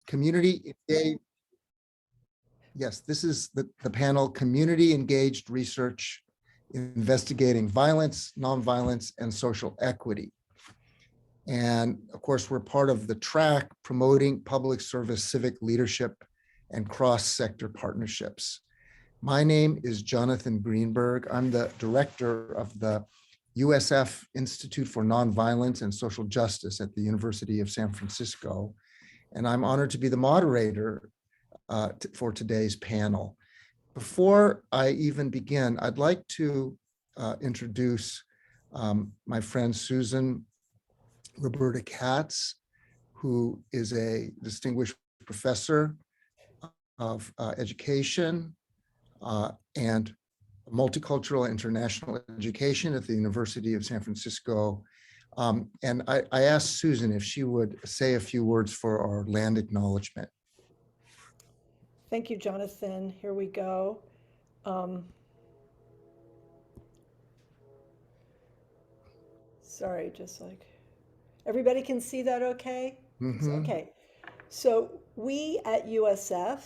community engaged. Yes, this is the panel, Community Engaged Research Investigating Violence, Nonviolence, and Social Equity. And of course, we're part of the track promoting public service, civic leadership, and cross-sector partnerships. My name is Jonathan Greenberg. I'm the director of the USF Institute for Nonviolence and Social Justice at the University of San Francisco. And I'm honored to be the moderator for today's panel. Before I even begin, I'd like to introduce my friend Susan Roberta Katz, who is a distinguished professor of education and multicultural international education at the University of San Francisco. And I asked Susan if she would say a few words for our land acknowledgement. Thank you, Jonathan. Here we go. Sorry, just like, everybody can see that okay? Mm-hmm. Okay. So we at USF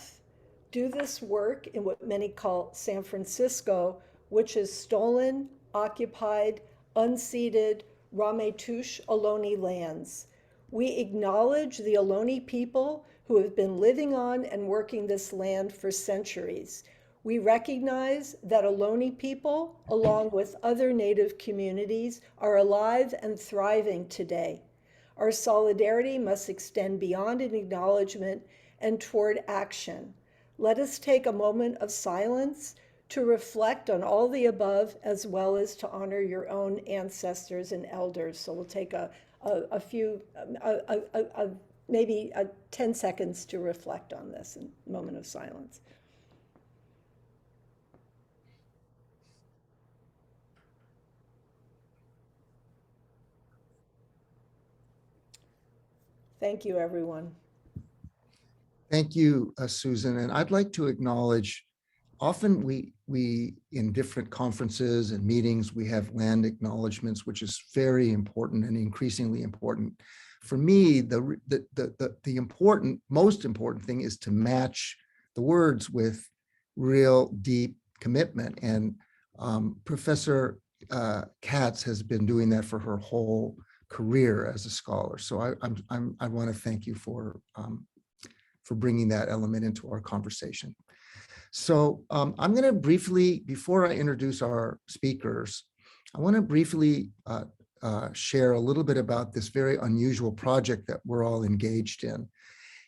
do this work in what many call San Francisco, which is stolen, occupied, unceded Ramaytush Ohlone lands. We acknowledge the Ohlone people who have been living on and working this land for centuries. We recognize that Ohlone people, along with other Native communities, are alive and thriving today. Our solidarity must extend beyond an acknowledgement and toward action. Let us take a moment of silence to reflect on all the above, as well as to honor your own ancestors and elders. So we'll take maybe 10 seconds to reflect on this in a moment of silence. Thank you, everyone. Thank you, Susan. And I'd like to acknowledge, often we in different conferences and meetings, we have land acknowledgements, which is very important and increasingly important. For me, the most important thing is to match the words with real deep commitment. And Professor Katz has been doing that for her whole career as a scholar. So I want to thank you for bringing that element into our conversation. So I'm going to briefly, before I introduce our speakers, I want to briefly share a little bit about this very unusual project that we're all engaged in.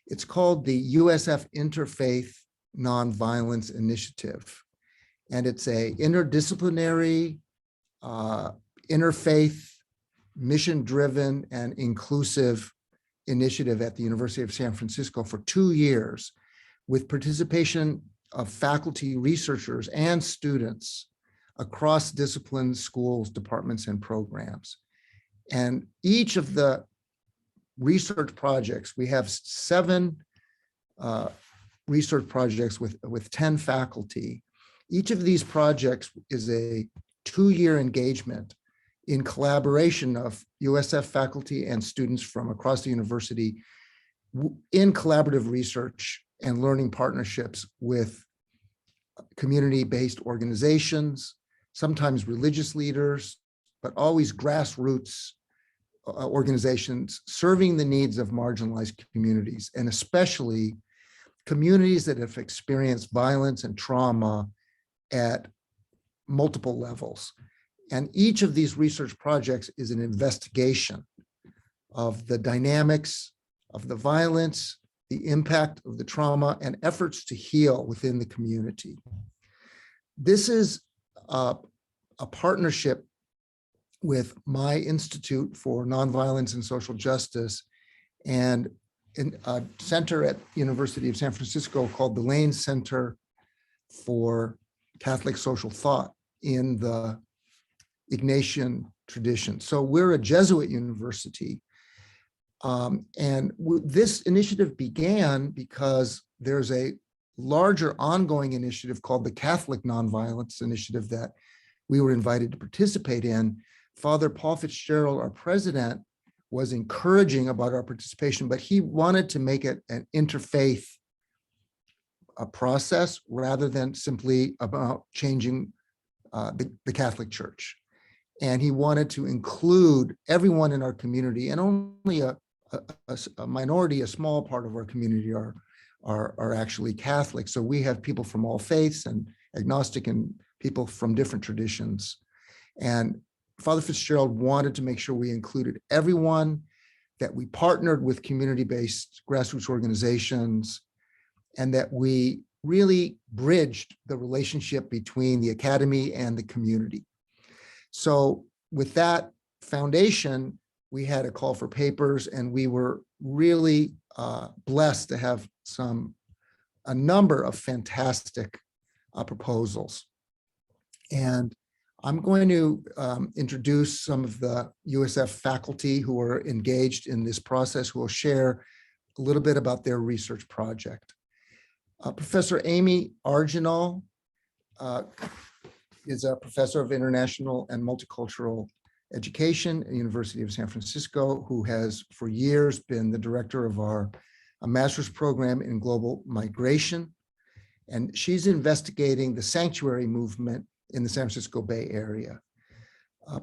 It's called the USF Interfaith Nonviolence Initiative. And it's a interdisciplinary, interfaith, mission-driven, and inclusive initiative at the University of San Francisco for 2 years, with participation of faculty, researchers, and students across disciplines, schools, departments, and programs. And each of the research projects, we have 7 research projects with 10 faculty. Each of these projects is a 2-year engagement in collaboration of USF faculty and students from across the university in collaborative research and learning partnerships with community-based organizations, sometimes religious leaders, but always grassroots organizations serving the needs of marginalized communities, and especially communities that have experienced violence and trauma at multiple levels. And each of these research projects is an investigation of the dynamics of the violence, the impact of the trauma, and efforts to heal within the community. This is a partnership with my Institute for Nonviolence and Social Justice and a center at University of San Francisco called the Lane Center for Catholic Social Thought in the Ignatian tradition. So we're a Jesuit university. This initiative began because there's a larger ongoing initiative called the Catholic Nonviolence Initiative that we were invited to participate in. Father Paul Fitzgerald, our president, was encouraging about our participation, but he wanted to make it an interfaith process rather than simply about changing the Catholic Church. And he wanted to include everyone in our community, and only a minority, a small part of our community are actually Catholic. So we have people from all faiths and agnostic and people from different traditions. And Father Fitzgerald wanted to make sure we included everyone, that we partnered with community-based grassroots organizations, and that we really bridged the relationship between the academy and the community. So with that foundation, we had a call for papers, and we were really blessed to have a number of fantastic proposals. And I'm going to introduce some of the USF faculty who are engaged in this process, who will share a little bit about their research project. Professor Amy Argenal is a professor of international and multicultural education at the University of San Francisco, who has for years been the director of our master's program in global migration. And she's investigating the sanctuary movement in the San Francisco Bay Area.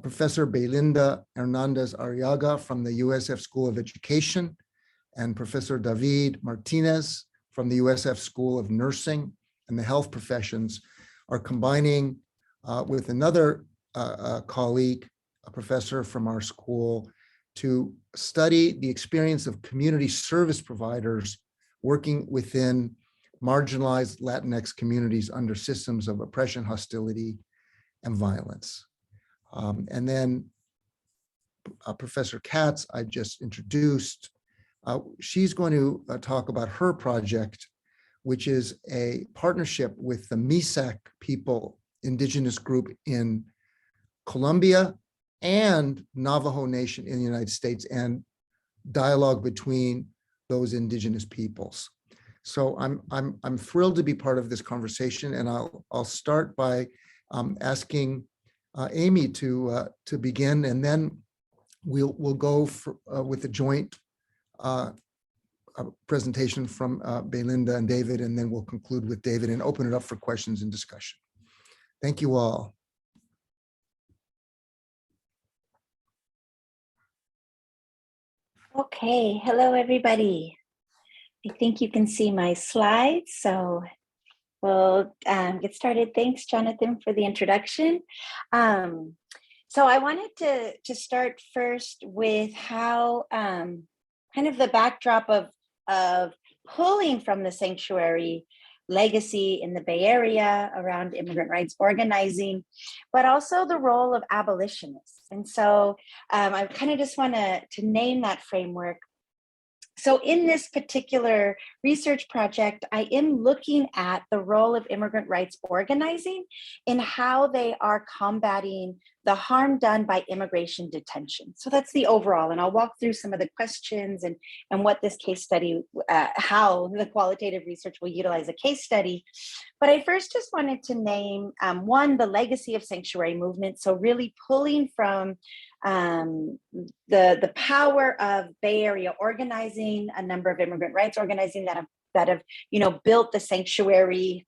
Professor Belinda Hernandez-Arriaga from the USF School of Education, and Professor David Martínez from the USF School of Nursing and the Health Professions are combining with another colleague, a professor from our school, to study the experience of community service providers working within marginalized Latinx communities under systems of oppression, hostility, and violence. And then Professor Katz, I just introduced, she's going to talk about her project, which is a partnership with the Misak people, indigenous group in Colombia, and Navajo Nation in the United States, and dialogue between those indigenous peoples. So I'm thrilled to be part of this conversation, and I'll start by asking Amy to begin, and then we'll go with a joint presentation from Belinda and David, and then we'll conclude with David and open it up for questions and discussion. Thank you all. Okay, hello everybody. I think you can see my slides, so we'll get started. Thanks, Jonathan, for the introduction. So I wanted to start first with how kind of the backdrop of pulling from the sanctuary legacy in the Bay Area around immigrant rights organizing, but also the role of abolitionists. And so I kind of just want to name that framework. So in this particular research project, I am looking at the role of immigrant rights organizing in how they are combating the harm done by immigration detention. So that's the overall, and I'll walk through some of the questions and what this case study, how the qualitative research will utilize a case study. But I first just wanted to name one, the legacy of sanctuary movement. So really pulling from the power of Bay Area organizing, a number of immigrant rights organizing that have built the sanctuary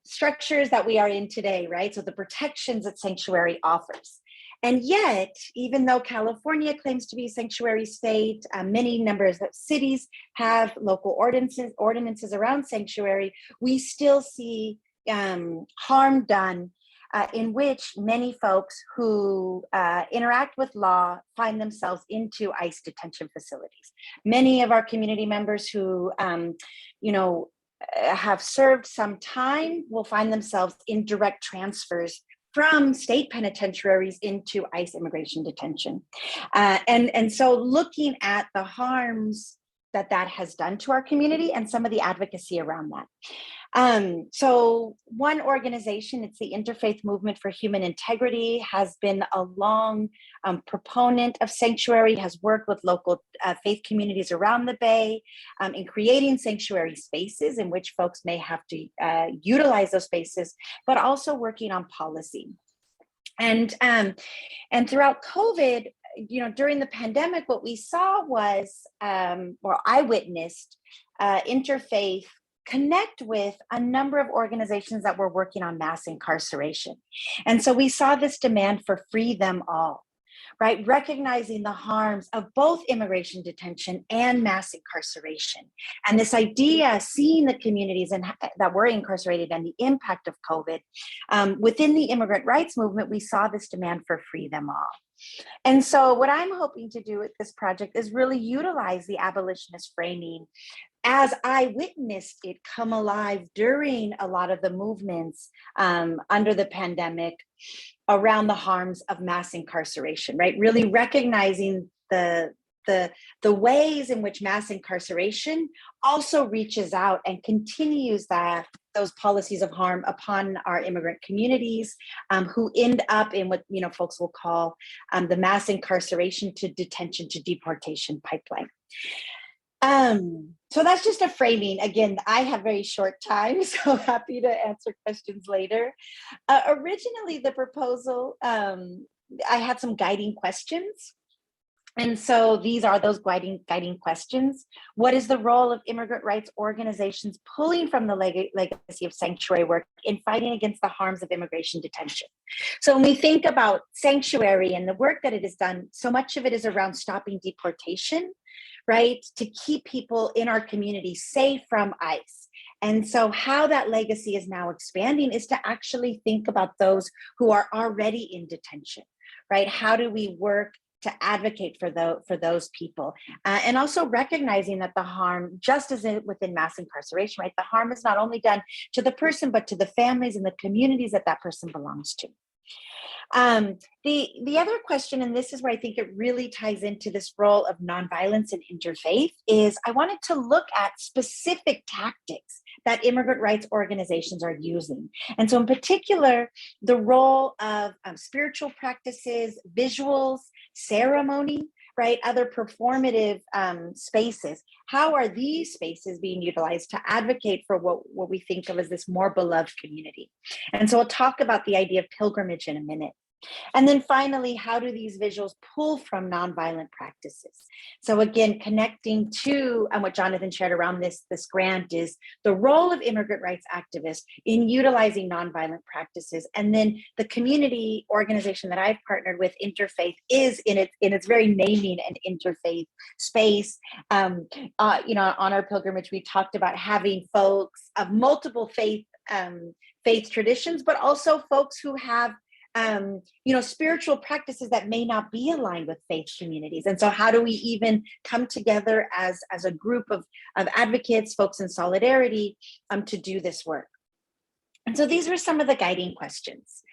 structures that we are in today, right? So the protections that sanctuary offers. And yet, even though California claims to be a sanctuary state, many numbers of cities have local ordinances around sanctuary, we still see harm done in which many folks who interact with law find themselves into ICE detention facilities. Many of our community members who, have served some time will find themselves in direct transfers from state penitentiaries into ICE immigration detention. And so looking at the harms that has done to our community and some of the advocacy around that. So one organization, it's the Interfaith Movement for Human Integrity, has been a long proponent of sanctuary, has worked with local faith communities around the Bay in creating sanctuary spaces in which folks may have to utilize those spaces, but also working on policy. And throughout COVID, during the pandemic, what we saw was, or I witnessed, interfaith connect with a number of organizations that were working on mass incarceration. And so we saw this demand for free them all, right? Recognizing the harms of both immigration detention and mass incarceration. And this idea, seeing the communities that were incarcerated and the impact of COVID, within the immigrant rights movement, we saw this demand for free them all. And so what I'm hoping to do with this project is really utilize the abolitionist framing as I witnessed it come alive during a lot of the movements under the pandemic around the harms of mass incarceration, right? Really recognizing the ways in which mass incarceration also reaches out and continues those policies of harm upon our immigrant communities, who end up in what folks will call the mass incarceration to detention to deportation pipeline. So that's just a framing. Again, I have very short time, so happy to answer questions later. Originally, the proposal, I had some guiding questions. And so these are those guiding questions. What is the role of immigrant rights organizations pulling from the legacy of sanctuary work in fighting against the harms of immigration detention? So when we think about sanctuary and the work that it has done, so much of it is around stopping deportation, right? To keep people in our community safe from ICE. And so how that legacy is now expanding is to actually think about those who are already in detention, right? How do we work to advocate for those people? And also recognizing that the harm, just as within mass incarceration, right? The harm is not only done to the person, but to the families and the communities that person belongs to. The other question, and this is where I think it really ties into this role of nonviolence and interfaith, is I wanted to look at specific tactics that immigrant rights organizations are using. And so in particular, the role of spiritual practices, visuals, ceremony, right? Other performative spaces. How are these spaces being utilized to advocate for what we think of as this more beloved community? And so I'll talk about the idea of pilgrimage in a minute. And then finally, how do these visuals pull from nonviolent practices? So again, connecting to what Jonathan shared around this grant is the role of immigrant rights activists in utilizing nonviolent practices. And then the community organization that I've partnered with, Interfaith, is in its very naming an interfaith space. On our pilgrimage, we talked about having folks of multiple faith traditions, but also folks who have spiritual practices that may not be aligned with faith communities. And so how do we even come together as a group of advocates, folks in solidarity, to do this work? And so these were some of the guiding questions.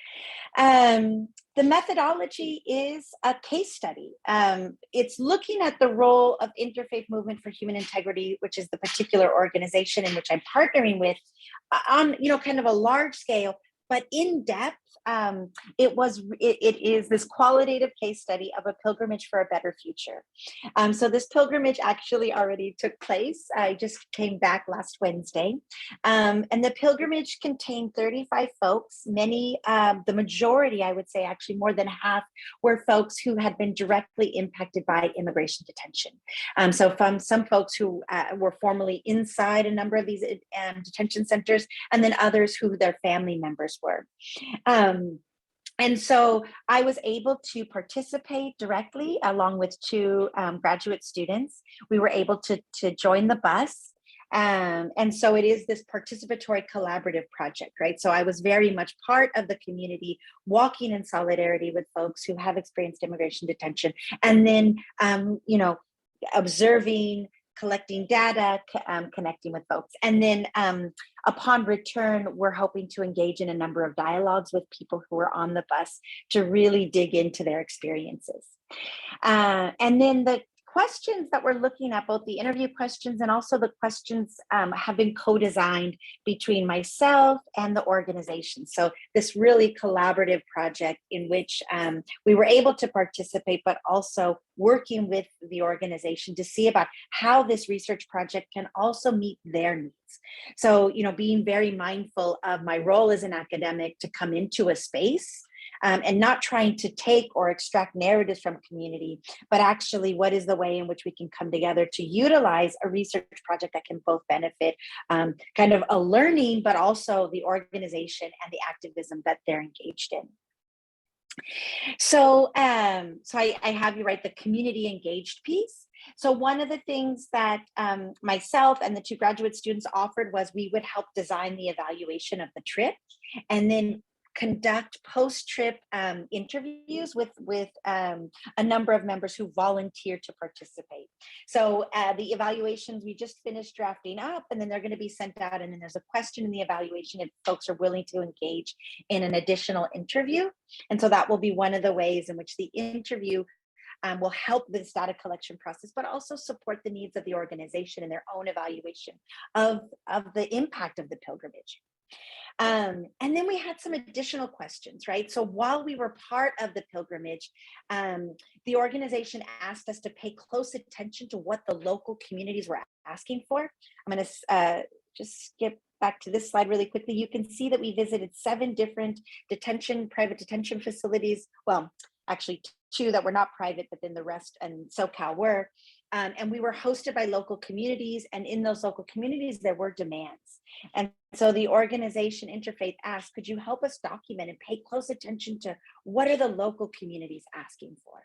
The methodology is a case study. It's looking at the role of Interfaith Movement for Human Integrity, which is the particular organization in which I'm partnering with, on kind of a large scale, but in depth. It is this qualitative case study of a pilgrimage for a better future. So this pilgrimage actually already took place. I just came back last Wednesday. And the pilgrimage contained 35 folks. Many, the majority, I would say actually more than half, were folks who had been directly impacted by immigration detention. So from some folks who were formerly inside a number of these detention centers, and then others who their family members were. And so I was able to participate directly along with two graduate students. We were able to join the bus. And so it is this participatory collaborative project, right? So I was very much part of the community, walking in solidarity with folks who have experienced immigration detention, and then, observing, collecting data, connecting with folks. And then upon return, we're hoping to engage in a number of dialogues with people who are on the bus to really dig into their experiences. And then the questions that we're looking at, both the interview questions and also the questions, have been co-designed between myself and the organization. So this really collaborative project in which we were able to participate, but also working with the organization to see about how this research project can also meet their needs. So, being very mindful of my role as an academic to come into a space and not trying to take or extract narratives from community, but actually what is the way in which we can come together to utilize a research project that can both benefit kind of a learning, but also the organization and the activism that they're engaged in. So, I have you write the community engaged piece. So one of the things that myself and the two graduate students offered was we would help design the evaluation of the trip and then conduct post-trip interviews with a number of members who volunteered to participate. So the evaluations we just finished drafting up, and then they're going to be sent out, and then there's a question in the evaluation if folks are willing to engage in an additional interview. And so that will be one of the ways in which the interview will help this data collection process, but also support the needs of the organization in their own evaluation of the impact of the pilgrimage. And then we had some additional questions, right? So while we were part of the pilgrimage, the organization asked us to pay close attention to what the local communities were asking for. I'm going to just skip back to this slide really quickly. You can see that we visited 7 different private detention facilities. Well, actually 2 that were not private, but then the rest and SoCal were. And we were hosted by local communities, and in those local communities, there were demands. And so the organization Interfaith asked, could you help us document and pay close attention to what are the local communities asking for?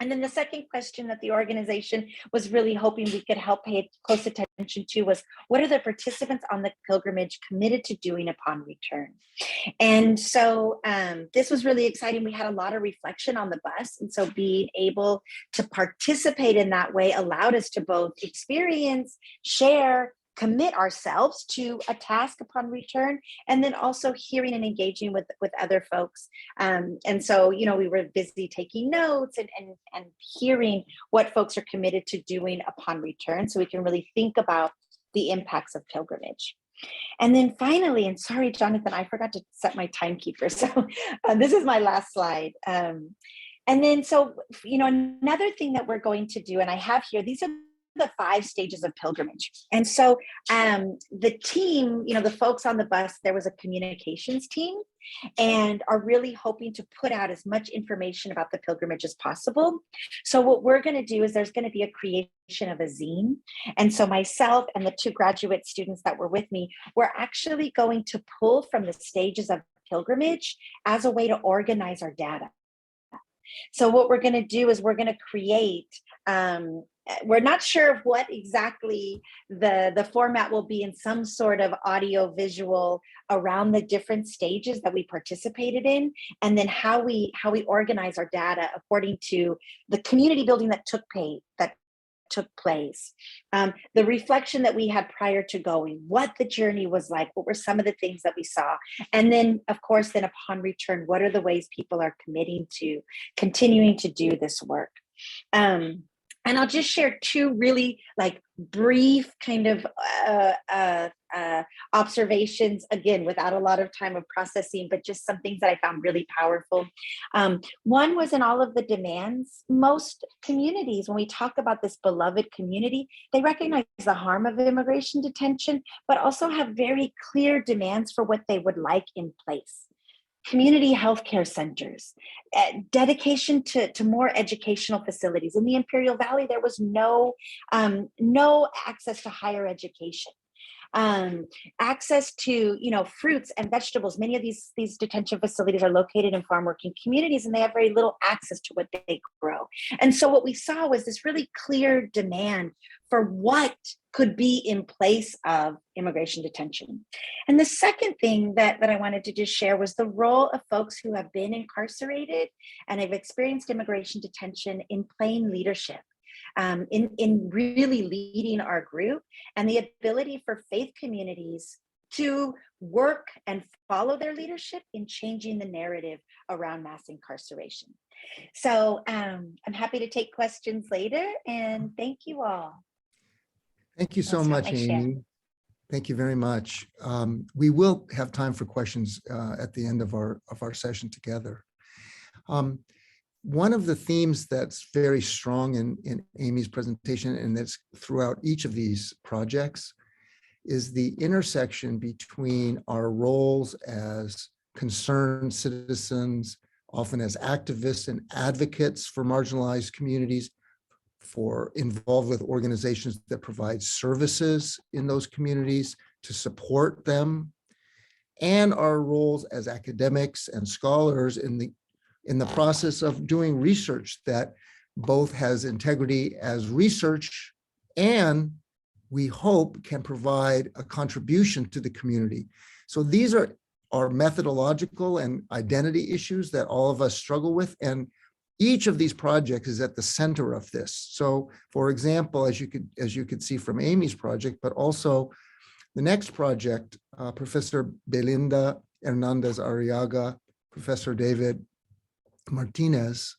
And then the second question that the organization was really hoping we could help pay close attention to was, what are the participants on the pilgrimage committed to doing upon return? And so this was really exciting. We had a lot of reflection on the bus. And so being able to participate in that way allowed us to both experience, share, commit ourselves to a task upon return, and then also hearing and engaging with other folks. And so, you know, we were busy taking notes and hearing what folks are committed to doing upon return, so we can really think about the impacts of pilgrimage. And then finally, and sorry, Jonathan, I forgot to set my timekeeper. So this is my last slide. And then, so, you know, another thing that we're going to do, and I have here, these are the 5 stages of pilgrimage. And so the team, you know, the folks on the bus, there was a communications team, and are really hoping to put out as much information about the pilgrimage as possible. So what we're going to do is there's going to be a creation of a zine. And so myself and the 2 graduate students that were with me, we're actually going to pull from the stages of pilgrimage as a way to organize our data. So what we're going to do is we're going to create, we're not sure of what exactly the format will be, in some sort of audio visual around the different stages that we participated in, and then how we organize our data according to the community building that took place, the reflection that we had prior to going, what the journey was like, what were some of the things that we saw, and then of course then upon return, what are the ways people are committing to continuing to do this work. And I'll just share 2 really like brief kind of observations, again, without a lot of time of processing, but just some things that I found really powerful. One was in all of the demands, most communities, when we talk about this beloved community, they recognize the harm of immigration detention, but also have very clear demands for what they would like in place. Community healthcare centers, dedication to more educational facilities. In the Imperial Valley, there was no access to higher education. Access to, you know, fruits and vegetables. Many of these detention facilities are located in farm working communities, and they have very little access to what they grow. And so what we saw was this really clear demand for what could be in place of immigration detention. And the second thing that I wanted to just share was the role of folks who have been incarcerated and have experienced immigration detention in playing leadership. In really leading our group, and the ability for faith communities to work and follow their leadership in changing the narrative around mass incarceration. So I'm happy to take questions later, and thank you all. Thank you so much, Amy. Thank you very much. We will have time for questions at the end of our session together. One of the themes that's very strong in Amy's presentation, and that's throughout each of these projects, is the intersection between our roles as concerned citizens, often as activists and advocates for marginalized communities, for involved with organizations that provide services in those communities to support them, and our roles as academics and scholars in the process of doing research that both has integrity as research and we hope can provide a contribution to the community. So these are methodological and identity issues that all of us struggle with, and each of these projects is at the center of this. So for example, as you could see from Amy's project, but also the next project, Professor Belinda Hernandez-Arriaga, Professor David Martínez,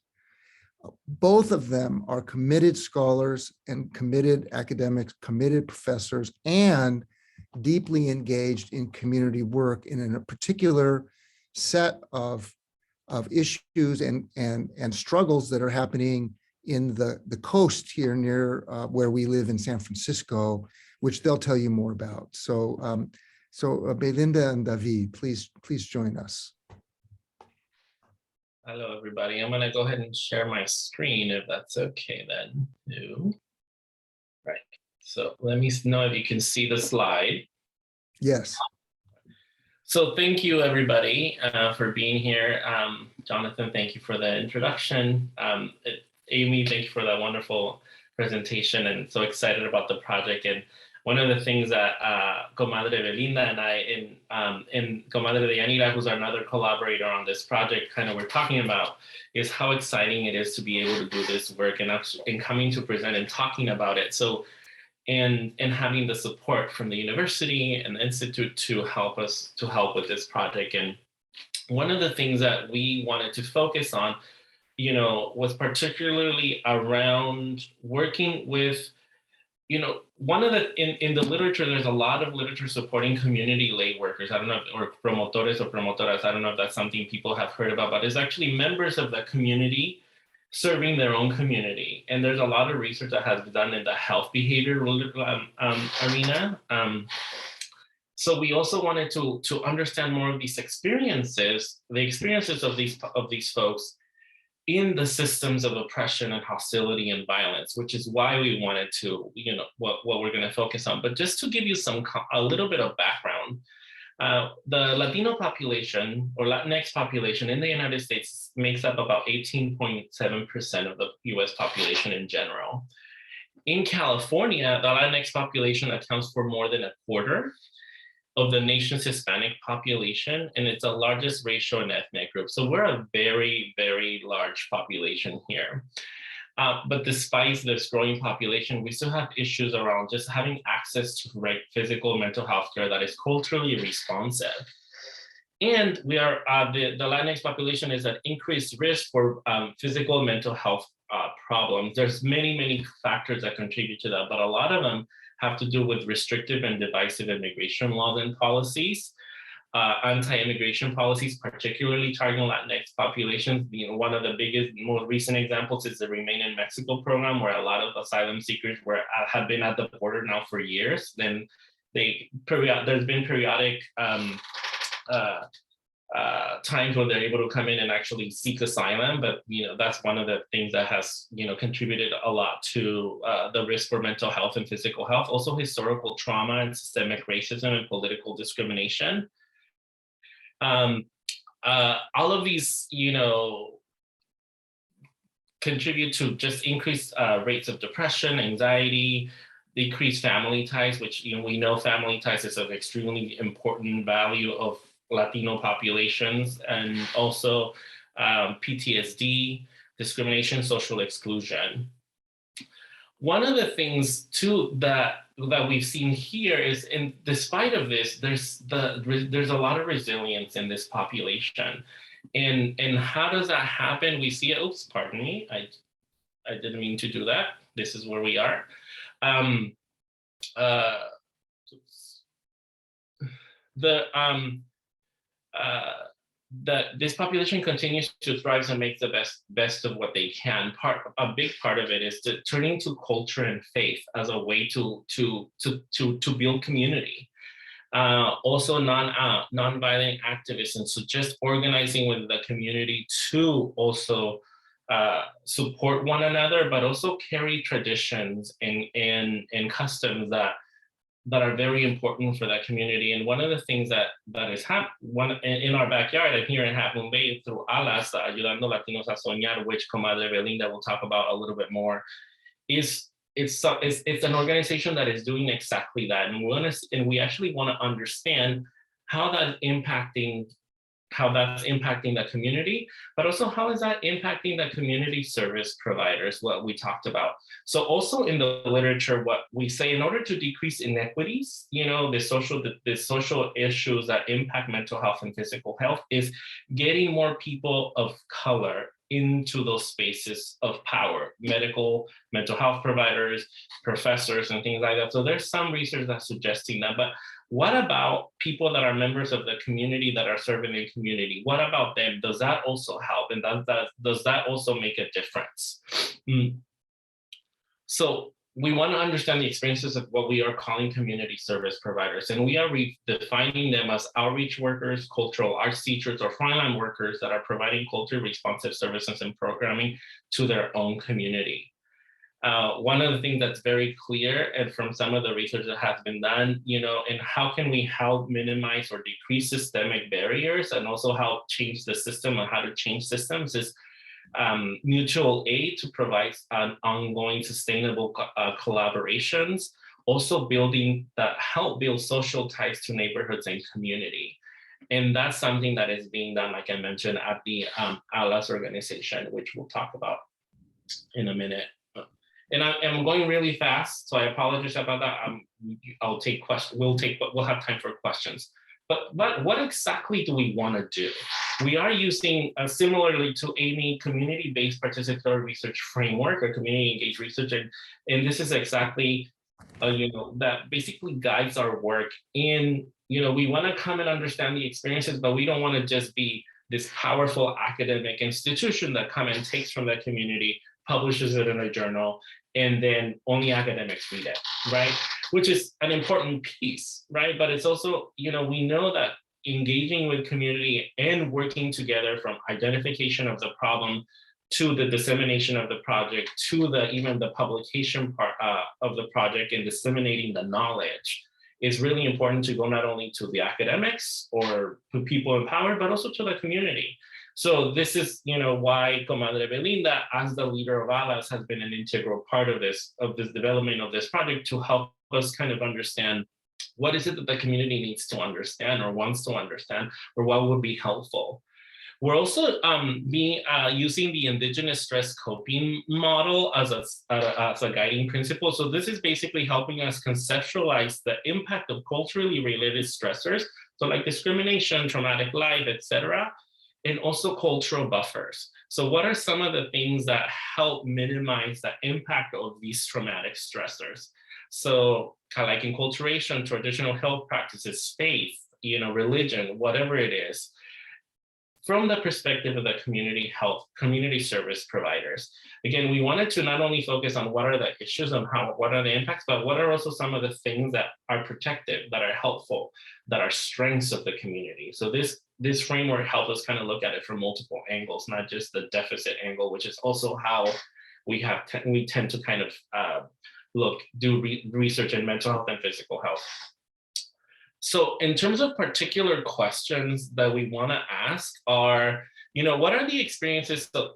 both of them are committed scholars and committed academics, committed professors, and deeply engaged in community work in a particular set of issues and struggles that are happening in the coast here near where we live in San Francisco, which they'll tell you more about. So, Belinda and David, please join us. Hello, everybody. I'm going to go ahead and share my screen if that's okay then. No. Right. So let me know if you can see the slide. Yes. So thank you, everybody, for being here. Jonathan, thank you for the introduction. Amy, thank you for that wonderful presentation, and so excited about the project. And one of the things that Comadre Belinda and I, and Comadre Yanira, who's another collaborator on this project, kind of we're talking about is how exciting it is to be able to do this work and coming to present and talking about it. So, and having the support from the university and the institute to help us to help with this project. And one of the things that we wanted to focus on, was particularly around working with, one of the, in the literature, there's a lot of literature supporting community lay workers. I don't know, or promotores or promotoras. I don't know if that's something people have heard about, but it's actually members of the community serving their own community. And there's a lot of research that has been done in the health behavior arena. So we also wanted to understand more of these experiences, the experiences of these folks in the systems of oppression and hostility and violence, which is why we wanted to, what we're going to focus on. But just to give you a little bit of background, the Latino population or Latinx population in the United States makes up about 18.7% of the US population in general. In California, the Latinx population accounts for more than a quarter of the nation's Hispanic population, and it's the largest racial and ethnic group. So we're a very, very large population here. But despite this growing population, we still have issues around just having access to physical mental health care that is culturally responsive. And we are, the Latinx population is at increased risk for physical and mental health problems. There's many, many factors that contribute to that, but a lot of them have to do with restrictive and divisive immigration laws and policies, anti-immigration policies, particularly targeting Latinx populations. One of the biggest, most recent examples is the Remain in Mexico program, where a lot of asylum seekers have been at the border now for years. Then there's been periodic times when they're able to come in and actually seek asylum, but that's one of the things that has contributed a lot to the risk for mental health and physical health. Also, historical trauma and systemic racism and political discrimination. All of these, contribute to just increased rates of depression, anxiety, decreased family ties, which we know family ties is an extremely important value of Latino populations, and also PTSD, discrimination, social exclusion. One of the things too that we've seen here is, despite of this, there's a lot of resilience in this population, and how does that happen? We see it. Oops, pardon me. I didn't mean to do that. This is where we are. This population continues to thrive and make the best of what they can. A big part of it is turning to culture and faith as a way to build community. Also nonviolent activism, so just organizing with the community to also support one another, but also carry traditions and customs that are very important for that community. And one of the things that is happening in our backyard and here in Half Moon Bay through ALAS, Ayudando Latinos a Soñar, which Comadre Belinda will talk about a little bit more, is it's an organization that is doing exactly that. And we actually want to understand how that's impacting the community, but also how is that impacting the community service providers, what we talked about. So also in the literature, what we say, in order to decrease inequities, the social issues that impact mental health and physical health, is getting more people of color into those spaces of power, medical, mental health providers, professors, and things like that. So there's some research that's suggesting that, but what about people that are members of the community that are serving the community? What about them? Does that also help? And does that also make a difference? So we want to understand the experiences of what we are calling community service providers. And we are defining them as outreach workers, cultural arts teachers, or frontline workers that are providing culturally responsive services and programming to their own community. One of the things that's very clear, and from some of the research that has been done, and how can we help minimize or decrease systemic barriers and also help change the system and how to change systems, is mutual aid to provide ongoing sustainable collaborations, also help build social ties to neighborhoods and community. And that's something that is being done, like I mentioned, at the ALAS organization, which we'll talk about in a minute. And I'm going really fast, so I apologize about that. I'll take questions. We'll have time for questions. But what exactly do we want to do? We are using, similarly to Amy, community-based participatory research framework or community engaged research, and this is exactly, that basically guides our work. In we want to come and understand the experiences, but we don't want to just be this powerful academic institution that comes and takes from the community, publishes it in a journal, and then only academics read it, right? Which is an important piece, right? But it's also, we know that engaging with community and working together, from identification of the problem to the dissemination of the project, to even the publication part of the project and disseminating the knowledge, is really important to go not only to the academics or to people in power, but also to the community. So this is, why Comadre Belinda, as the leader of ALAS, has been an integral part of this development of this project, to help us kind of understand what is it that the community needs to understand or wants to understand, or what would be helpful. We're also using the indigenous stress coping model as a guiding principle. So this is basically helping us conceptualize the impact of culturally related stressors, so like discrimination, traumatic life, etc., and also cultural buffers. So what are some of the things that help minimize the impact of these traumatic stressors? So like enculturation, traditional health practices, faith, religion, whatever it is, from the perspective of the community service providers. Again, we wanted to not only focus on what are the issues and what are the impacts, but what are also some of the things that are protective, that are helpful, that are strengths of the community. So this framework helps us kind of look at it from multiple angles, not just the deficit angle, which is also how we tend to kind of do research in mental health and physical health. So in terms of particular questions that we want to ask are, what are the experiences of,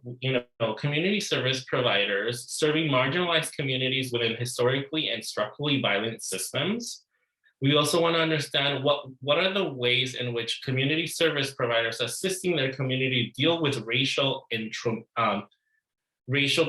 community service providers serving marginalized communities within historically and structurally violent systems? We also want to understand what are the ways in which community service providers assisting their community deal with racial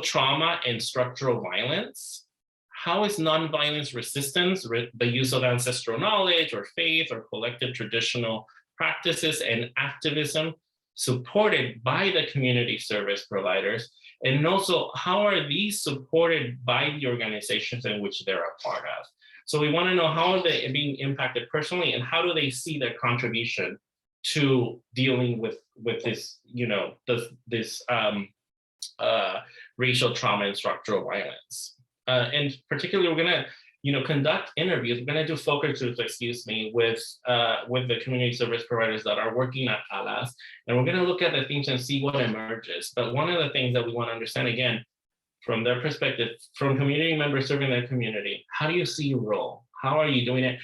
trauma and structural violence. How is nonviolence resistance, the use of ancestral knowledge or faith or collective traditional practices and activism, supported by the community service providers? And also, how are these supported by the organizations in which they're a part of? So we want to know, how are they being impacted personally, and how do they see their contribution to dealing with this, this racial trauma and structural violence? And particularly, we're going to conduct interviews. We're going to do focus groups, with the community service providers that are working at ALAS, and we're going to look at the things and see what emerges. But one of the things that we want to understand, again, from their perspective, from community members serving their community, how do you see your role? How are you doing it?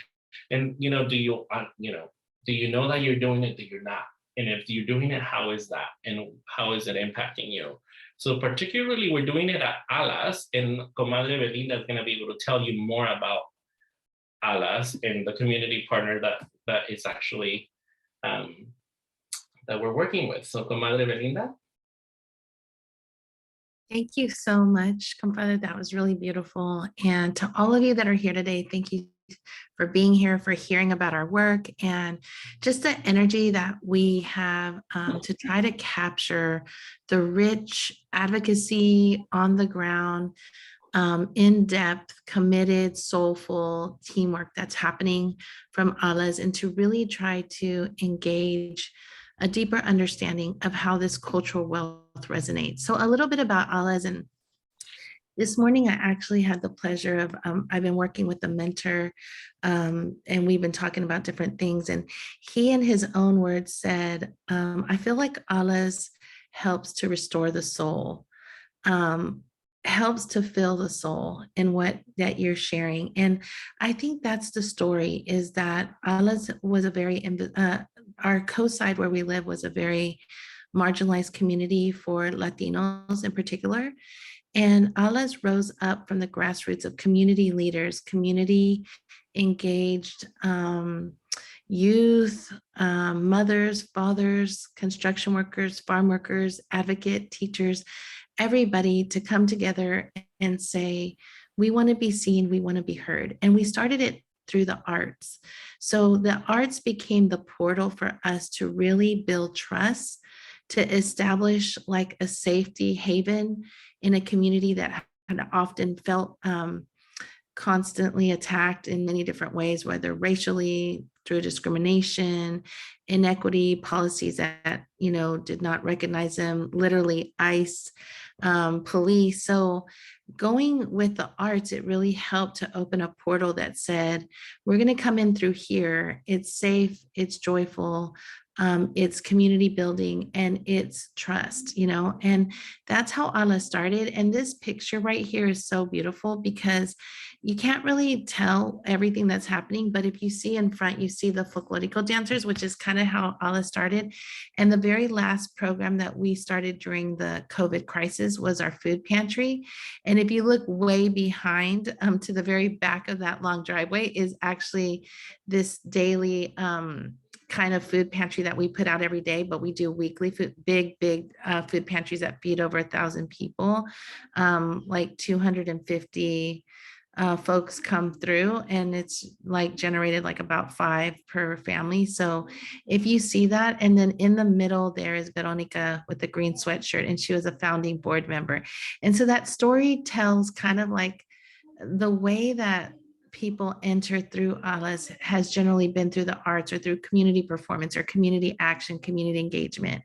And do you know that you're doing it, that you're not? And if you're doing it, how is that? And how is it impacting you? So particularly, we're doing it at ALAS, and Comadre Belinda is going to be able to tell you more about ALAS and the community partner that is actually that we're working with. So Comadre Belinda. Thank you so much, compadre. That was really beautiful. And to all of you that are here today, thank you for being here, for hearing about our work, and just the energy that we have to try to capture the rich advocacy on the ground, in-depth, committed, soulful teamwork that's happening from ALAS, and to really try to engage a deeper understanding of how this cultural wealth resonates. So a little bit about ALAS. And this morning I actually had the pleasure of, I've been working with a mentor, and we've been talking about different things. And he, in his own words, said, I feel like ALAS helps to restore the soul, helps to fill the soul in what that you're sharing. And I think that's the story, is that ALAS was a very, our coast side where we live was a very marginalized community for Latinos in particular. And ALAS rose up from the grassroots of community leaders, community engaged youth, mothers, fathers, construction workers, farm workers, advocate, teachers, everybody to come together and say, we want to be seen, we want to be heard. And we started it through the arts. So the arts became the portal for us to really build trust, to establish like a safety haven in a community that had often felt constantly attacked in many different ways, whether racially, through discrimination, inequity, policies that, did not recognize them, literally ICE, police. So going with the arts, it really helped to open a portal that said, we're going to come in through here. It's safe, it's joyful, it's community building, and it's trust, and that's how ALAS started. And this picture right here is so beautiful because you can't really tell everything that's happening, but if you see in front, you see the folklorico dancers, which is kind of how ALAS started. And the very last program that we started during the COVID crisis was our food pantry. And if you look way behind to the very back of that long driveway is actually this daily kind of food pantry that we put out every day, but we do weekly food, big food pantries that feed over 1,000 people, like 250 folks come through, and it's like generated like about 5 per family. So if you see that, and then in the middle there is Veronica with the green sweatshirt, and she was a founding board member. And so that story tells kind of like the way that people enter through ALAS has generally been through the arts or through community performance or community action, community engagement.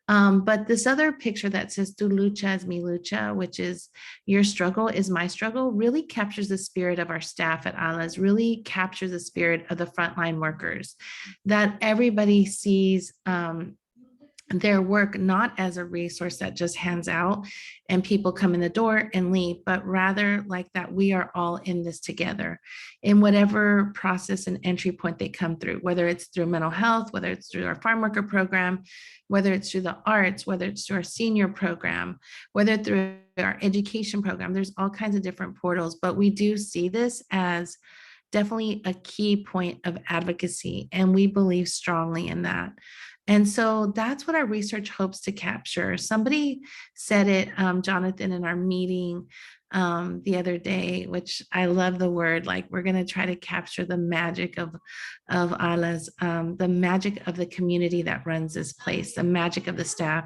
But this other picture that says tu lucha es mi lucha, which is your struggle is my struggle, really captures the spirit of our staff at ALAS, really captures the spirit of the frontline workers, that everybody sees their work not as a resource that just hands out and people come in the door and leave, but rather like that we are all in this together in whatever process and entry point they come through, whether it's through mental health, whether it's through our farm worker program, whether it's through the arts, whether it's through our senior program, whether through our education program. There's all kinds of different portals, but we do see this as definitely a key point of advocacy, and we believe strongly in that. And so that's what our research hopes to capture. Somebody said it, Jonathan, in our meeting the other day, which I love the word, like we're gonna try to capture the magic of ALAS, the magic of the community that runs this place, the magic of the staff,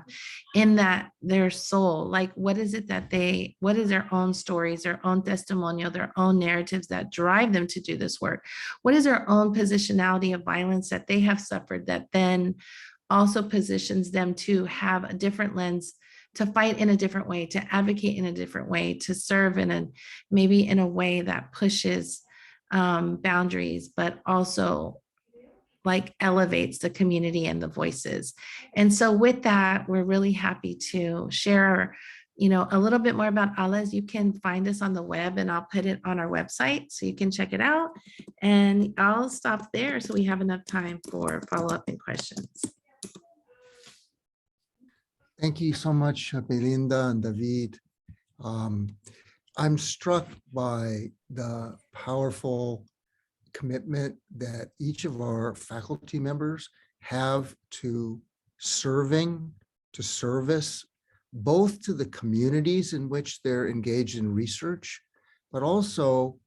in that their soul, like what is it that what is their own stories, their own testimonial, their own narratives that drive them to do this work? What is their own positionality of violence that they have suffered that then also positions them to have a different lens, to fight in a different way, to advocate in a different way, to serve maybe in a way that pushes boundaries, but also like elevates the community and the voices. And so with that, we're really happy to share, a little bit more about ALAS. You can find us on the web, and I'll put it on our website so you can check it out. And I'll stop there so we have enough time for follow-up and questions. Thank you so much, Belinda and David. I'm struck by the powerful commitment that each of our faculty members have to service, both to the communities in which they're engaged in research, but also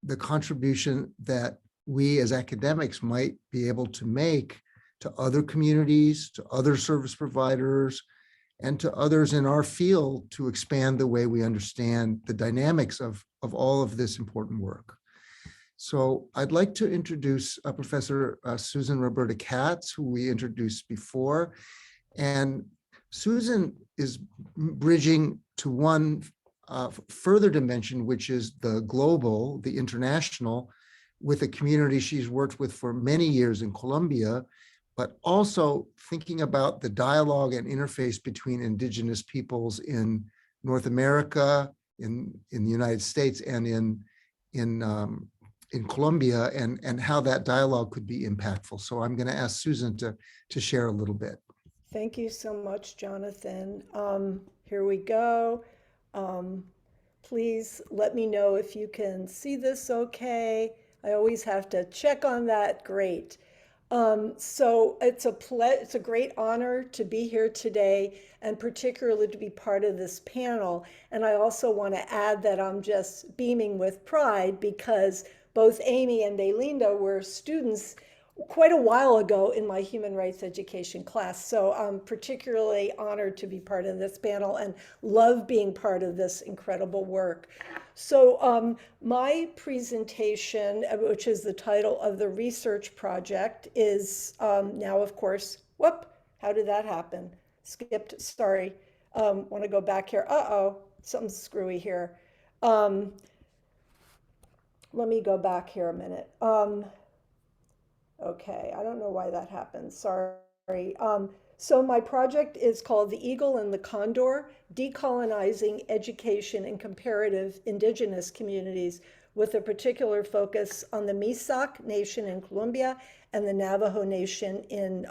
the contribution that we as academics might be able to make to other communities, to other service providers, and to others in our field to expand the way we understand the dynamics of all of this important work. So I'd like to introduce Professor Susan Roberta Katz, who we introduced before. And Susan is bridging to one further dimension, which is the global, the international, with a community she's worked with for many years in Colombia, but also thinking about the dialogue and interface between indigenous peoples in North America, in the United States, and in Colombia, and how that dialogue could be impactful. So I'm going to ask Susan to share a little bit. Thank you so much, Jonathan. Here we go. Please let me know if you can see this okay. I always have to check on that. Great. So it's a great honor to be here today, and particularly to be part of this panel. And I also want to add that I'm just beaming with pride because both Amy and Belinda were students quite a while ago in my human rights education class. So I'm particularly honored to be part of this panel and love being part of this incredible work. So my presentation, which is the title of the research project, is now, of course, whoop, how did that happen? Skipped, sorry. Want to go back here. Uh-oh, something's screwy here. Let me go back here a minute. Okay, I don't know why that happened, sorry. So my project is called The Eagle and the Condor, Decolonizing Education in Comparative Indigenous Communities, with a particular focus on the Misak Nation in Colombia and the Navajo Nation in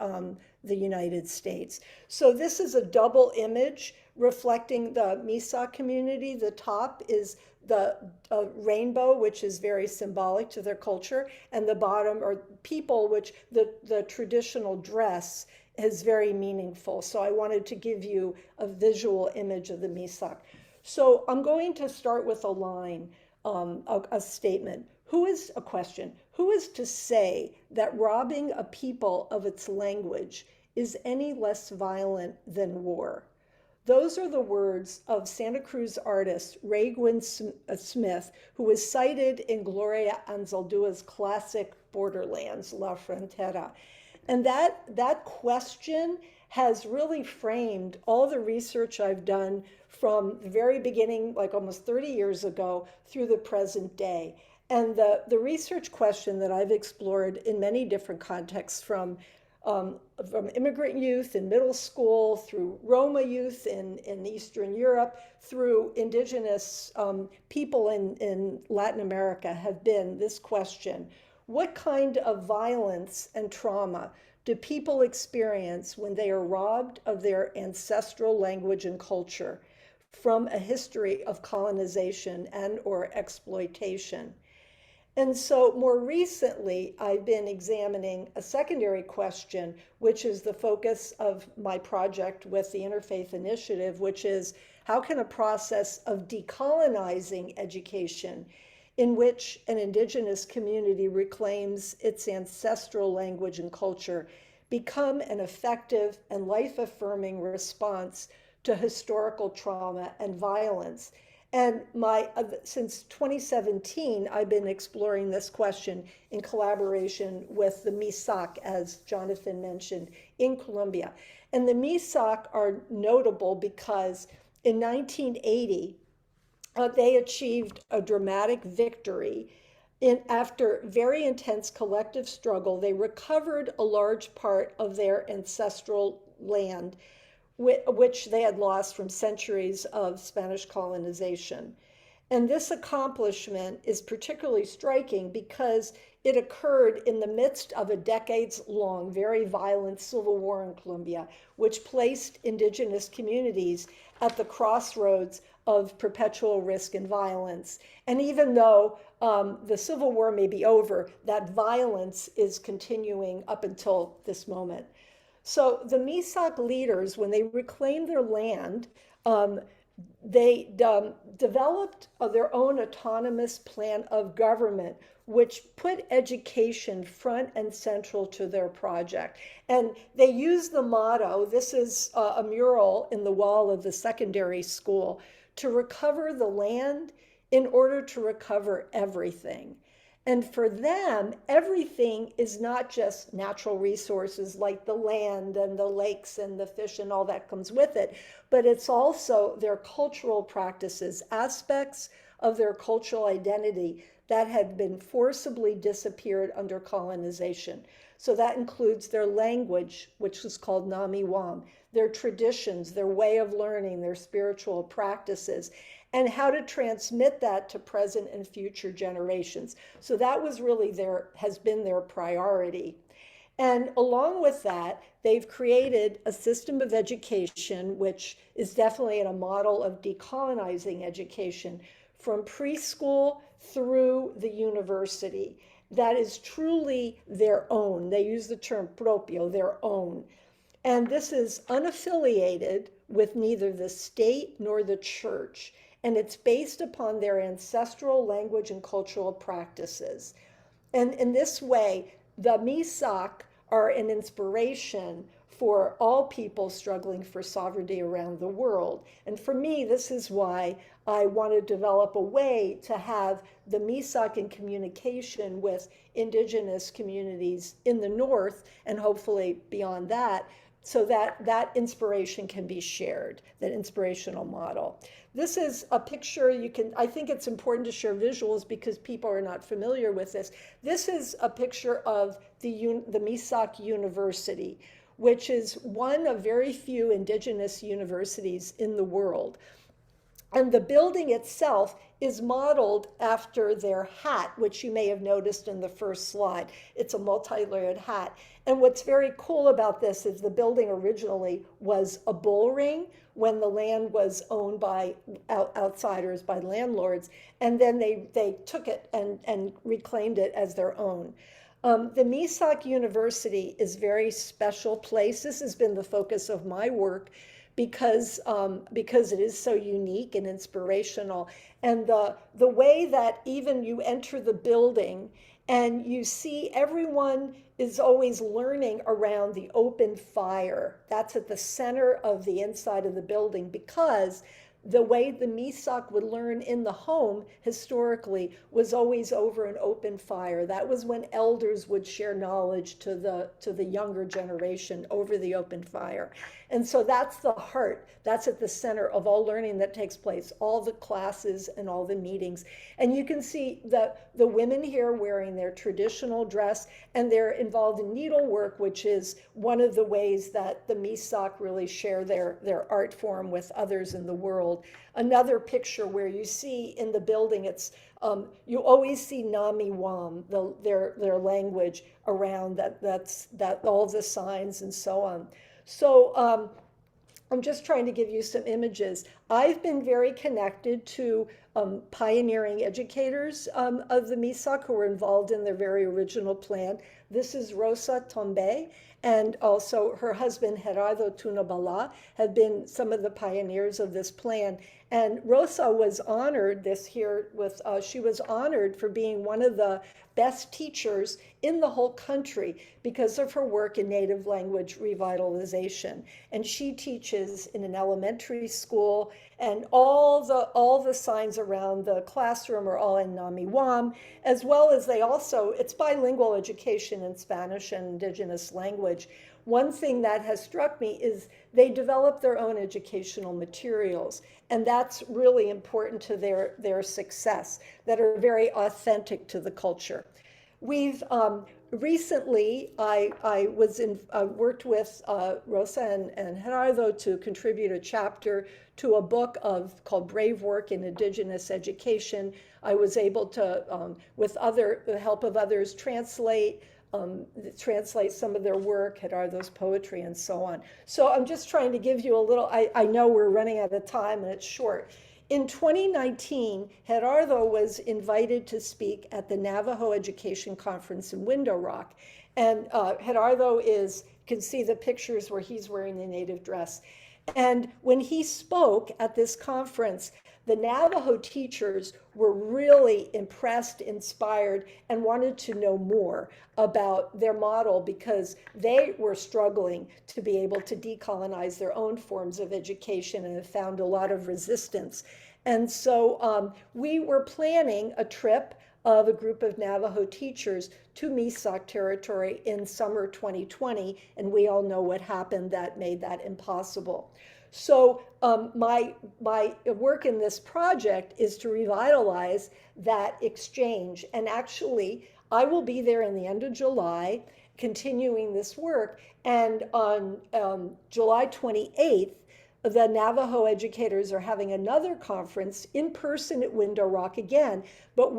the United States. So this is a double image reflecting the Misak community. The top is the rainbow, which is very symbolic to their culture, and the bottom are people, which the traditional dress is very meaningful. So I wanted to give you a visual image of the Misak. So I'm going to start with a line, a statement. Who is to say that robbing a people of its language is any less violent than war? Those are the words of Santa Cruz artist Ray Gwynn Smith, who was cited in Gloria Anzaldua's classic Borderlands, La Frontera. And that question has really framed all the research I've done from the very beginning, like almost 30 years ago, through the present day. And the research question that I've explored in many different contexts, from immigrant youth in middle school, through Roma youth in Eastern Europe, through indigenous people in Latin America, have been this question: what kind of violence and trauma do people experience when they are robbed of their ancestral language and culture from a history of colonization and or exploitation? And so more recently, I've been examining a secondary question, which is the focus of my project with the Interfaith Initiative, which is how can a process of decolonizing education, in which an indigenous community reclaims its ancestral language and culture, become an effective and life-affirming response to historical trauma and violence? And since 2017, I've been exploring this question in collaboration with the Misak, as Jonathan mentioned, in Colombia. And the Misak are notable because in 1980, they achieved a dramatic victory after very intense collective struggle, they recovered a large part of their ancestral land, which they had lost from centuries of Spanish colonization. And this accomplishment is particularly striking because it occurred in the midst of a decades-long, very violent civil war in Colombia, which placed indigenous communities at the crossroads of perpetual risk and violence. And even though the civil war may be over, that violence is continuing up until this moment. So the Misak leaders, when they reclaimed their land, they developed their own autonomous plan of government, which put education front and central to their project. And they used the motto, this is a mural in the wall of the secondary school, to recover the land in order to recover everything. And for them, everything is not just natural resources like the land and the lakes and the fish and all that comes with it, but it's also their cultural practices, aspects of their cultural identity that had been forcibly disappeared under colonization. So that includes their language, which is called Nami-Wam, their traditions, their way of learning, their spiritual practices, and how to transmit that to present and future generations. So that was really has been their priority. And along with that, they've created a system of education, which is definitely in a model of decolonizing education from preschool through the university. That is truly their own. They use the term propio, their own. And this is unaffiliated with neither the state nor the church. And it's based upon their ancestral language and cultural practices. And in this way, the Misak are an inspiration for all people struggling for sovereignty around the world. And for me, this is why I want to develop a way to have the Misak in communication with indigenous communities in the North and hopefully beyond that, so that that inspiration can be shared, that inspirational model. This is a picture I think it's important to share visuals because people are not familiar with this. This is a picture of the Misak University, which is one of very few indigenous universities in the world. And the building itself is modeled after their hat, which you may have noticed in the first slide. It's a multi-layered hat. And what's very cool about this is the building originally was a bull ring when the land was owned by outsiders, by landlords. And then they took it and reclaimed it as their own. The Misak University is a very special place. This has been the focus of my work because it is so unique and inspirational. And the way that even you enter the building and you see everyone is always learning around the open fire. That's at the center of the inside of the building because the way the Misak would learn in the home historically was always over an open fire. That was when elders would share knowledge to the younger generation over the open fire. And so that's the heart. That's at the center of all learning that takes place, all the classes and all the meetings. And you can see the women here wearing their traditional dress, and they're involved in needlework, which is one of the ways that the Misak really share their art form with others in the world. Another picture where you see in the building, it's you always see Nami-Wam, their language around that all the signs and so on. So I'm just trying to give you some images. I've been very connected to pioneering educators of the Misak who were involved in their very original plan. This is Rosa Tombe, and also her husband Gerardo Tunabala have been some of the pioneers of this plan. And Rosa was honored she was honored for being one of the best teachers in the whole country because of her work in native language revitalization. And she teaches in an elementary school And all the signs around the classroom are all in Namiwam, as well as it's bilingual education in Spanish and indigenous language. One thing that has struck me is they develop their own educational materials, and that's really important to their success, that are very authentic to the culture. We've recently, I worked with Rosa and Gerardo to contribute a chapter to a book called Brave Work in Indigenous Education. I was able to, with the help of others, translate some of their work, Gerardo's poetry, and so on. So I'm just trying to give you a little, I know we're running out of time and it's short. In 2019, Gerardo was invited to speak at the Navajo Education Conference in Window Rock. And Gerardo can see the pictures where he's wearing the native dress. And when he spoke at this conference, the Navajo teachers were really impressed, inspired, and wanted to know more about their model because they were struggling to be able to decolonize their own forms of education and have found a lot of resistance. And so we were planning a trip of a group of Navajo teachers to Misak territory in summer 2020, and we all know what happened that made that impossible. So my work in this project is to revitalize that exchange. And actually, I will be there in the end of July, continuing this work. And on July 28th, the Navajo educators are having another conference in person at Window Rock again, but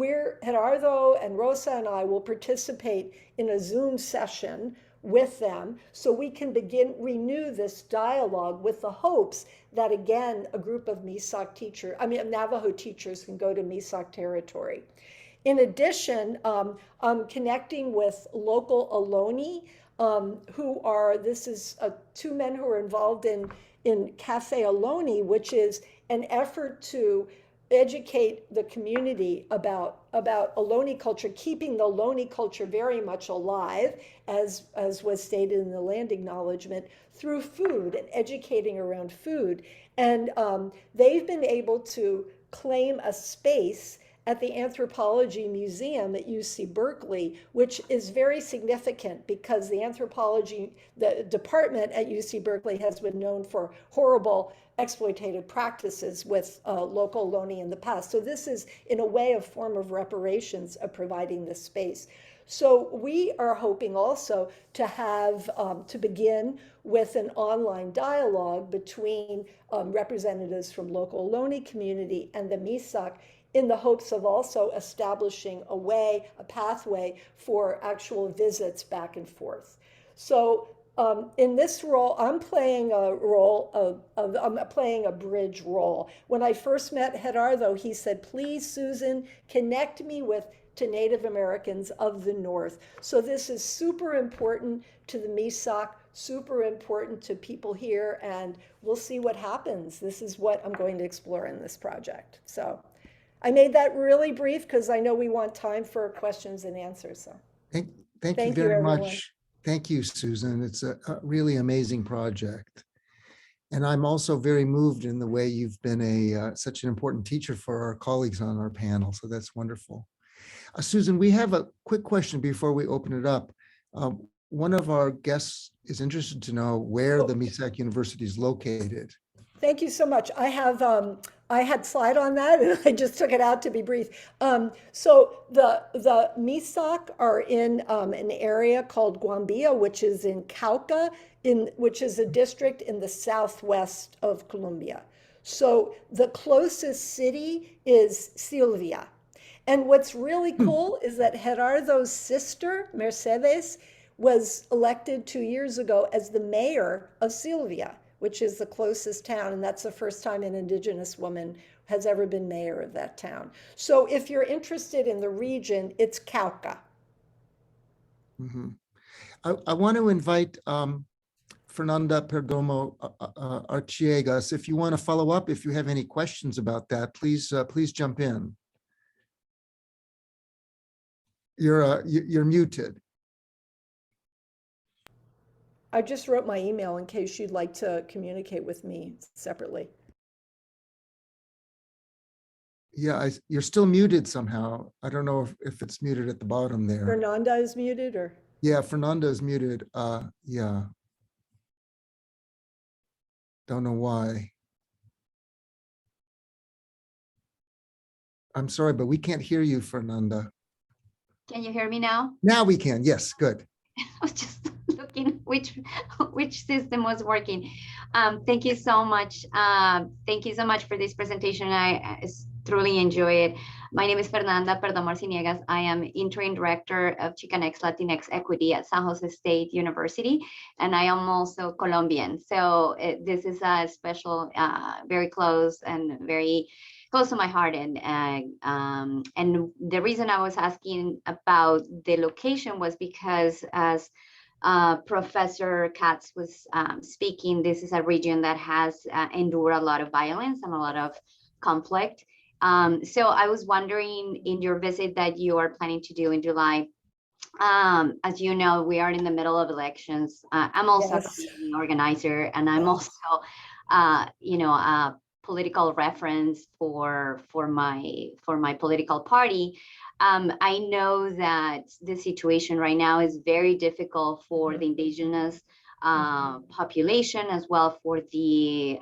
Gerardo and Rosa and I will participate in a Zoom session with them so we can renew this dialogue with the hopes that again, a group of Navajo teachers can go to Misak territory. In addition, I'm connecting with local Ohlone, this is two men who are involved in Cafe Ohlone, which is an effort to educate the community about Ohlone culture, keeping the Ohlone culture very much alive, as was stated in the land acknowledgement, through food and educating around food. And they've been able to claim a space at the Anthropology Museum at UC Berkeley, which is very significant because the department at UC Berkeley has been known for horrible exploitative practices with local Ohlone in the past. So this is, in a way, a form of reparations of providing this space. So we are hoping also to begin with an online dialogue between representatives from local Ohlone community and the Misak, in the hopes of also establishing a pathway for actual visits back and forth. So in this role, I'm playing a bridge role. When I first met Gerardo, he said, please, Susan, connect me to Native Americans of the North. So this is super important to the Misak, super important to people here, and we'll see what happens. This is what I'm going to explore in this project. So I made that really brief because I know we want time for questions and answers. So thank you very much. Thank you, Susan. It's a really amazing project. And I'm also very moved in the way you've been such an important teacher for our colleagues on our panel. So that's wonderful. Susan, we have a quick question before we open it up. One of our guests is interested to know where the Misak University is located. Thank you so much. I had slide on that and I just took it out to be brief. So the Misak are in an area called Guambia, which is in Cauca, which is a district in the southwest of Colombia. So the closest city is Silvia. And what's really cool is that Gerardo's sister, Mercedes, was elected 2 years ago as the mayor of Silvia, which is the closest town, and that's the first time an Indigenous woman has ever been mayor of that town. So if you're interested in the region, it's Cauca. Mm-hmm. I want to invite Fernanda Perdomo Archiegas. If you want to follow up, if you have any questions about that, please jump in. You're muted. I just wrote my email in case you'd like to communicate with me separately. Yeah, you're still muted somehow. I don't know if it's muted at the bottom there. Fernanda is muted, or? Yeah, Fernando is muted. Yeah. Don't know why. I'm sorry, but we can't hear you, Fernanda. Can you hear me now? Now we can. Yes, good. I was just looking which system was working. Thank you so much. Thank you so much for this presentation. I truly enjoy it. My name is Fernanda Perdomar-Ciniegas. I am interim director of Chicanx Latinx Equity at San Jose State University, and I am also Colombian. So this is a special, very close and very close to my heart. And the reason I was asking about the location was because, as Professor Katz was speaking, this is a region that has endured a lot of violence and a lot of conflict. So I was wondering, in your visit that you are planning to do in July, as you know, we are in the middle of elections. I'm also a community organizer, and I'm also, you know, a political reference for my political party. I know that the situation right now is very difficult for the indigenous population, as well for the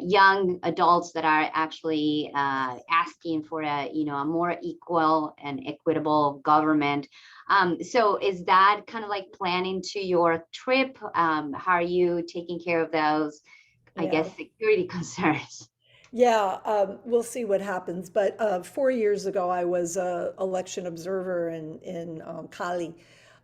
young adults that are actually asking for a, you know, a more equal and equitable government. So is that kind of like planning to your trip? How are you taking care of those, I guess, security concerns? Yeah, we'll see what happens. But 4 years ago, I was an election observer in Cali.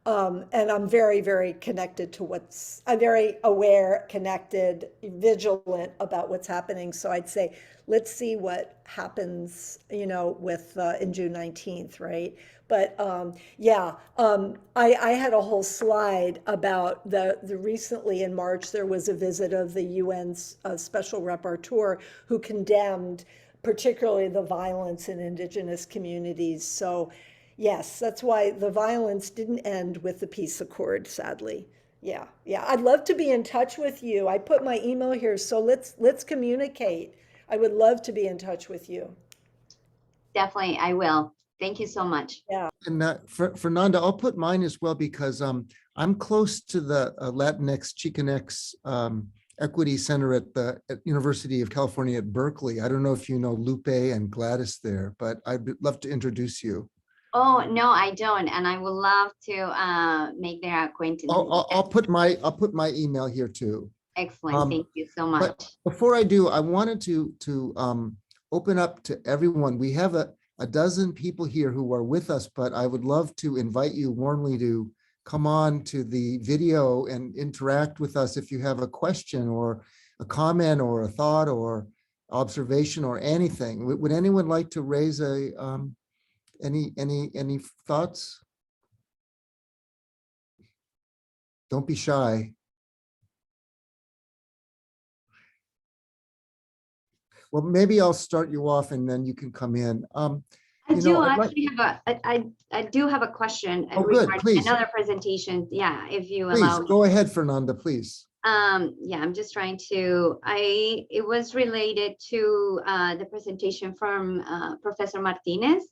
And I'm very, very connected to I'm very aware, connected, vigilant about what's happening. So I'd say, let's see what happens, you know, with in June 19th, right? But I had a whole slide about the recently in March, there was a visit of the UN's Special Rapporteur who condemned particularly the violence in indigenous communities. So yes, that's why the violence didn't end with the peace accord, sadly. Yeah, I'd love to be in touch with you. I put my email here, so let's communicate. I would love to be in touch with you. Definitely, I will. Thank you so much. Yeah. And Fernanda, I'll put mine as well, because I'm close to the Latinx Chicanx Equity Center at University of California at Berkeley. I don't know if you know Lupe and Gladys there, but I'd love to introduce you. Oh, no, I don't. And I would love to make their acquaintance. I'll put my email here too. Excellent. Thank you so much. But before I do, I wanted to open up to everyone. We have a dozen people here who are with us, but I would love to invite you warmly to come on to the video and interact with us if you have a question or a comment or a thought or observation or anything. Would anyone like to raise any thoughts? Don't be shy. Well, maybe I'll start you off and then you can come in. I do have a question regarding another presentation. Yeah, if you allow me. Go ahead, Fernanda, please. Yeah, I'm just trying to, it was related to the presentation from Professor Martínez,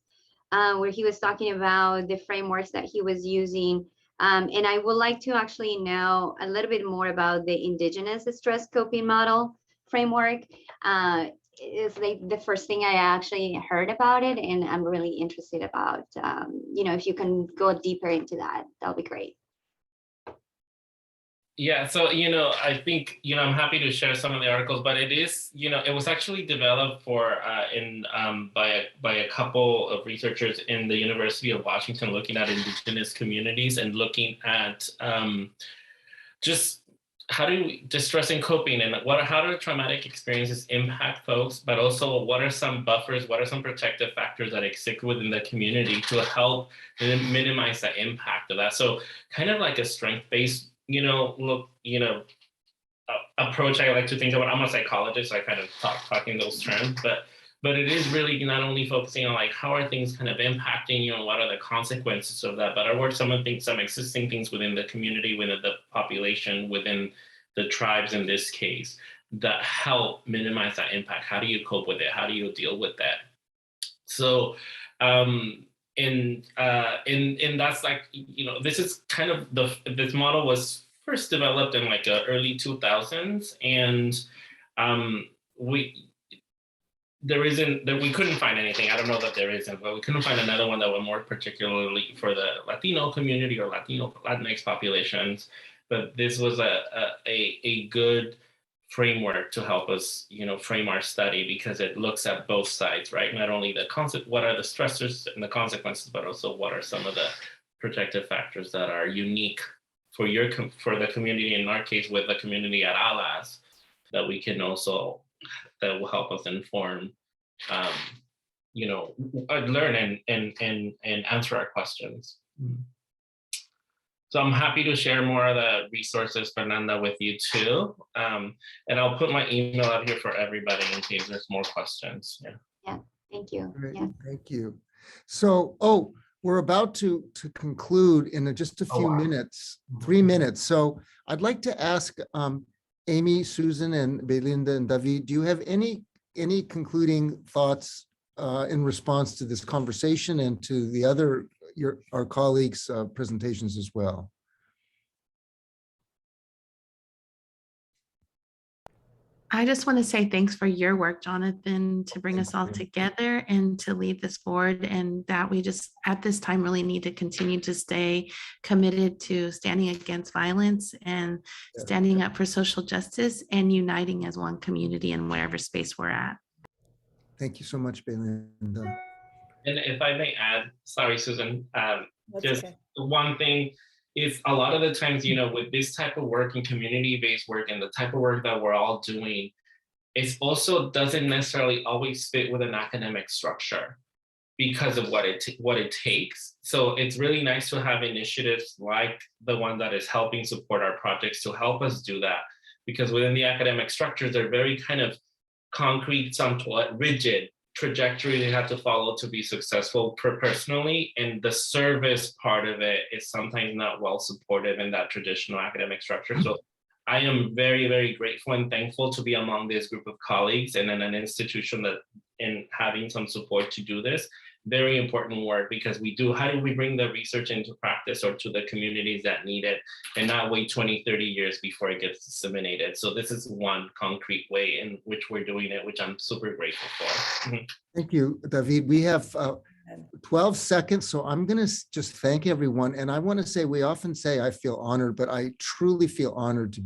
where he was talking about the frameworks that he was using. And I would like to actually know a little bit more about the indigenous stress coping model framework. It's like the first thing I actually heard about it, and I'm really interested about, you know, if you can go deeper into that, that'll be great. Yeah, so, you know, I think, you know, I'm happy to share some of the articles, but it is, you know, it was actually developed by a couple of researchers in the University of Washington, looking at indigenous communities and looking at just how do distress and coping and how do traumatic experiences impact folks, but also what are some buffers, what are some protective factors that exist within the community to help minimize the impact of that. So kind of like a strength-based, you know, approach I like to think about. I'm a psychologist, so I kind of talking those terms, but it is really not only focusing on like how are things kind of impacting you and what are the consequences of that, but what are some existing things within the community, within the population, within the tribes in this case, that help minimize that impact. How do you cope with it? How do you deal with that? So, and that's like, you know, this is kind of this model was first developed in like the early 2000s, and we couldn't find anything. I don't know that there isn't, but we couldn't find another one that was more particularly for the Latino community or Latinx populations. But this was a good framework to help us, you know, frame our study, because it looks at both sides, right? Not only the concept, what are the stressors and the consequences, but also what are some of the protective factors that are unique for the community, in our case with the community at ALAS, that we can also, that will help us inform, you know, learn and answer our questions. So I'm happy to share more of the resources, Fernanda, with you too. And I'll put my email out here for everybody in case there's more questions. Yeah, thank you. Great, Yeah. thank you. So, we're about to conclude in just a few minutes, 3 minutes. So I'd like to ask Amy, Susan, and Belinda and David, do you have any concluding thoughts in response to this conversation and to the other our colleagues' presentations as well? I just want to say thanks for your work, Jonathan, to bring us all Thank you. together and to lead this forward, and that we just at this time really need to continue to stay committed to standing against violence and standing up for social justice and uniting as one community in whatever space we're at. Thank you so much, Belinda. And if I may add, sorry, Susan, That's just okay. one thing is, a lot of the times, you know, with this type of work and community-based work and the type of work that we're all doing, it also doesn't necessarily always fit with an academic structure because of what it takes. So it's really nice to have initiatives like the one that is helping support our projects to help us do that, because within the academic structures, they're very kind of concrete, somewhat rigid trajectory they have to follow to be successful personally, and the service part of it is sometimes not well supported in that traditional academic structure. So I am very, very grateful and thankful to be among this group of colleagues and in an institution that, in having some support to do this. Very important work, because how do we bring the research into practice or to the communities that need it, and not wait 20, 30 years before it gets disseminated. So this is one concrete way in which we're doing it, which I'm super grateful for. Thank you, David. We have 12 seconds, so I'm going to just thank everyone. And I want to say, we often say I feel honored, but I truly feel honored to